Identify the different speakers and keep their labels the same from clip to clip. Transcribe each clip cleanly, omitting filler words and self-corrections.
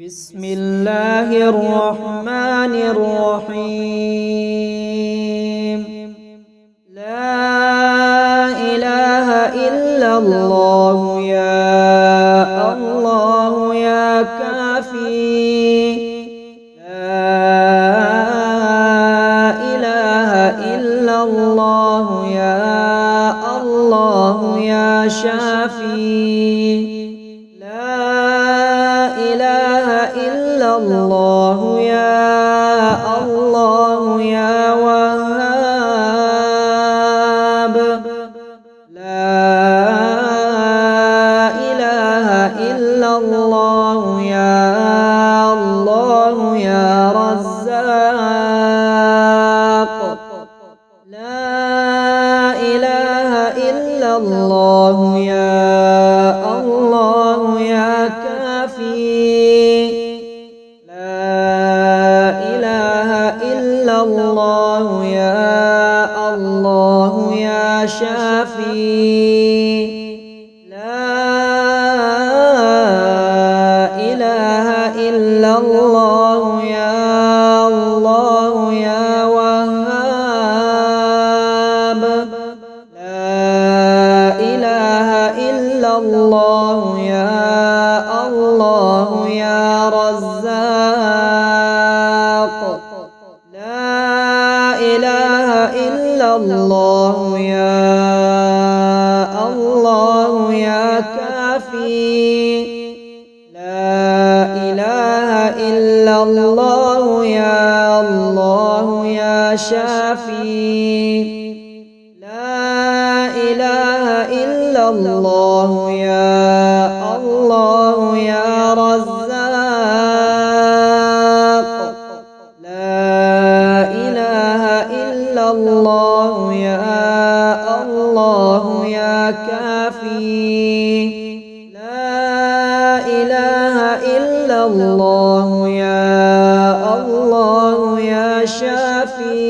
Speaker 1: بسم الله الرحمن الرحيم. لا إله إلا الله يا الله يا كافي. لا إله إلا الله يا الله يا شافي. الله يا الله يا وهاب. لا إله إلا الله يا الله يا رزاق. لا إله إلا الله يا الله يا كافي. الله يا الله يا شافي. لا إله إلا الله يا الله يا وهاب. لا إله إلا الله يا الله يا رزاق. الله يا الله يا كافي. لا إله إلا الله يا الله يا شافي. لا إله إلا الله يا الله يا رزاق. لا إله إلا الله يا الله يا كافي. لا إله إلا الله يا الله يا شافي.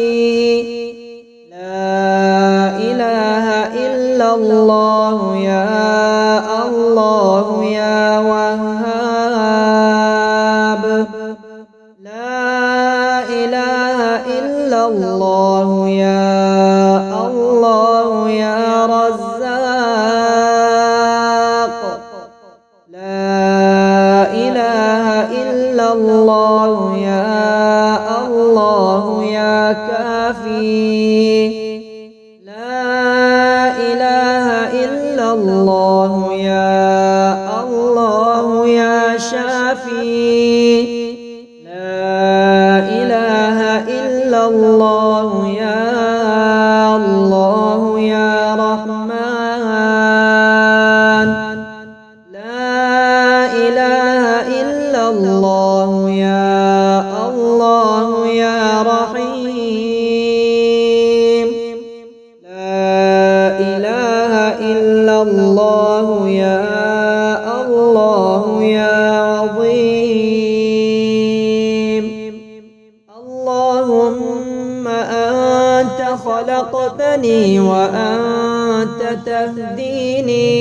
Speaker 1: لا إله إلا الله يا الله يا وهاب. لا إله إلا الله يا الله يا رزاق. لا إله إلا الله يا الله يا كافي. لا إله إلا الله يا الله يا شافي. لا إله إلا الله يا الله يا رحمن. لا إله إلا الله يا الله يا رحيم. لا إله إلا الله يا الله يا عظيم. اللهم أنت خلقتني وأنت تهديني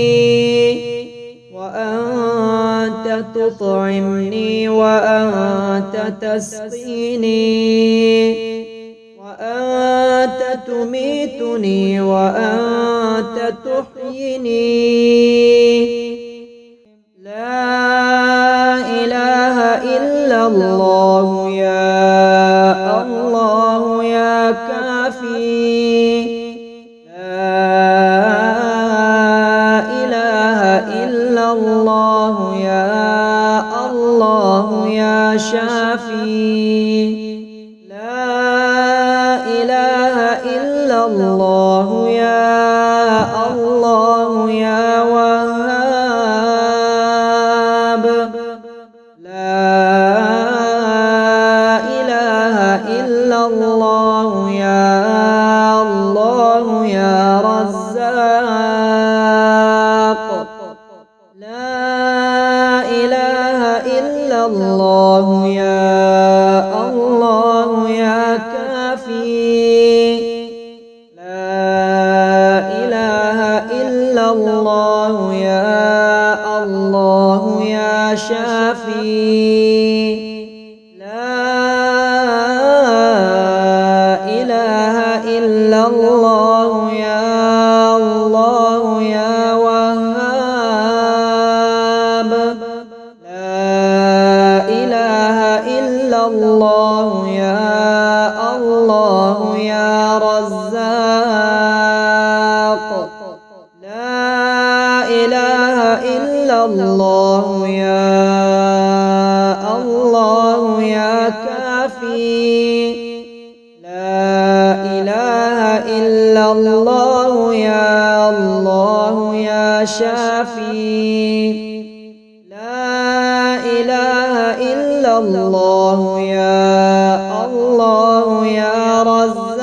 Speaker 1: وأنت تطعمني وأنت تسقيني وأنت تميتني وأنت تحييني. لا إله إلا الله يا الله يا كافي. لا إله إلا الله يا الله يا شافي. لا إله إلا الله يا الله يا وهاب. لا إله إلا الله يا الله يا رزاق. لا إله إلا الله يا الله يا كافي. لا إله إلا الله يا الله يا شافي. إله إلا الله يا الله يا وهاب لا إله إلا الله يا الله يا رزاق لا إله إلا الله يا الله يا كافي لا إله إلا الله يا الله يا شافي لا إله إلا الله يا الله يا رزاق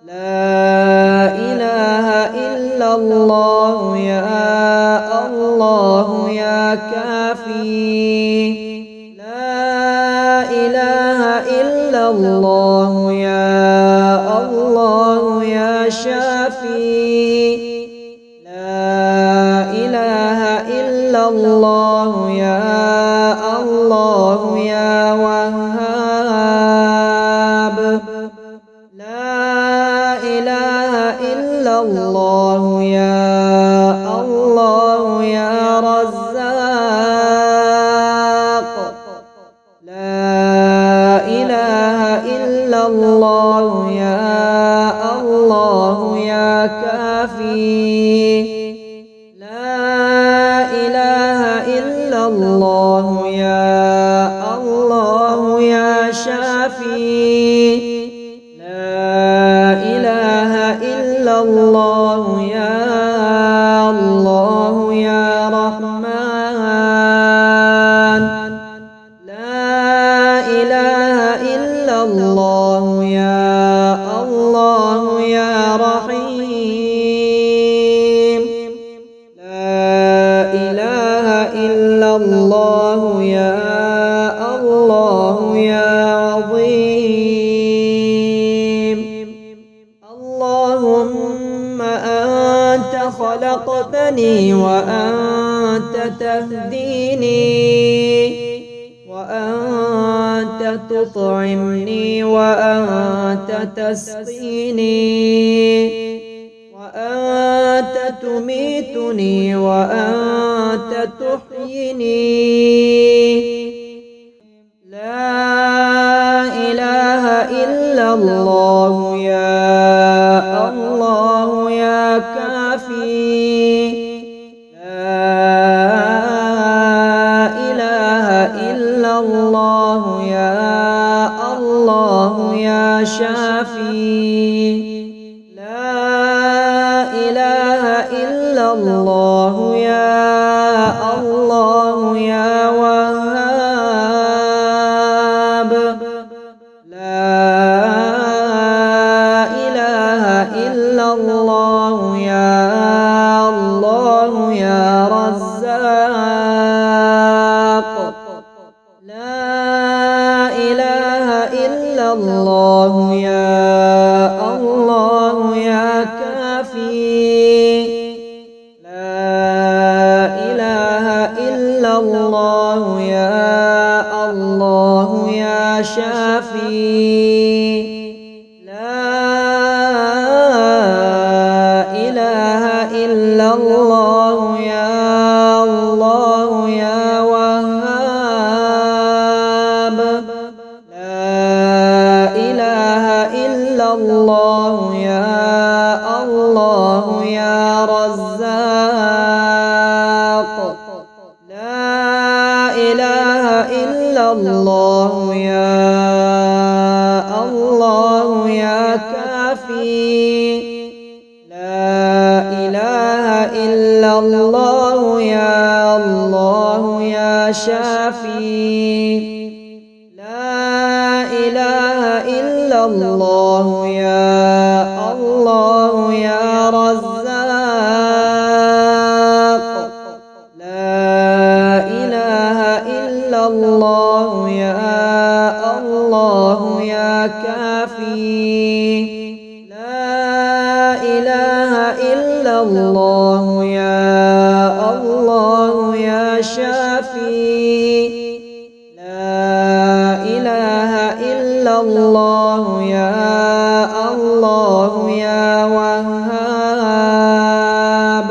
Speaker 1: لا إله إلا الله يا الله يا كافي لا إله إلا الله يا الله يا شافي لا إله إلا الله يا الله يا وهاب لا إله إلا الله يا الله يا رزاق لا إله إلا الله يا الله يا كافي لا إله إلا الله يا الله يا شافي لا إله إلا الله يا الله يا رحمن لا إله إلا الله يا الله يا رحيم لا إله إلا الله يا الله يا عظيم اللهم أنت خلقتني وأنت تهديني وأنت تطعمني وأنت تسقيني وأنت تميتني وأنت تحييني لا إله إلا الله يا الله يا كافي لا إله إلا الله يا الله يا شافي لا إله إلا الله يا الله يا وهاب لا إله إلا الله يا الله يا رزاق لا إله إلا الله يا الله يا كافي لا إله إلا الله يا الله يا شافي لا إله إلا الله يا الله يا وهاب لا إله إلا الله يا الله يا رزاق لا إله إلا الله يا الله يا كافي لا إله إلا الله يا الله يا شافي لا إله إلا الله يا الله يا رزاق لا إله إلا الله يا الله يا كافي لا إله إلا الله يا الله يا شافي لا إله إلا الله يا الله يا وهاب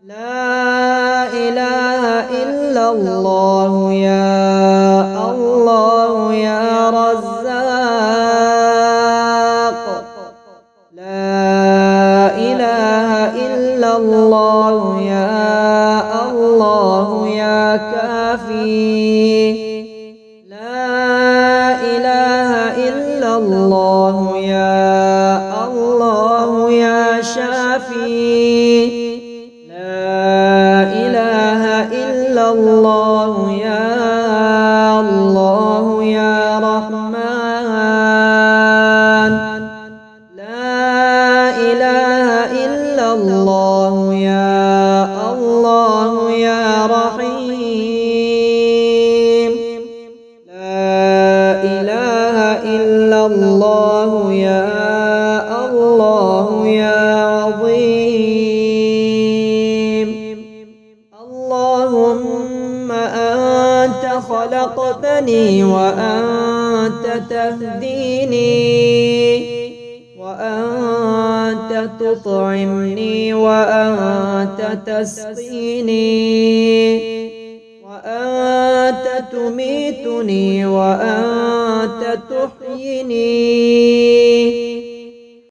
Speaker 1: لا إله إلا الله يا الله يا رزاق لا إله إلا الله يا الله يا كافي لا إله إلا الله يا الله يا شافي لا إله إلا الله يا الله يا رحمن لا إله إلا الله يا الله يا رحيم لا إله إلا الله يا الله يا عظيم اللهم أنت خلقتني وأنت تهديني وأنت تطعمني وأنت تسقيني وأنت تميتني وأنت تحييني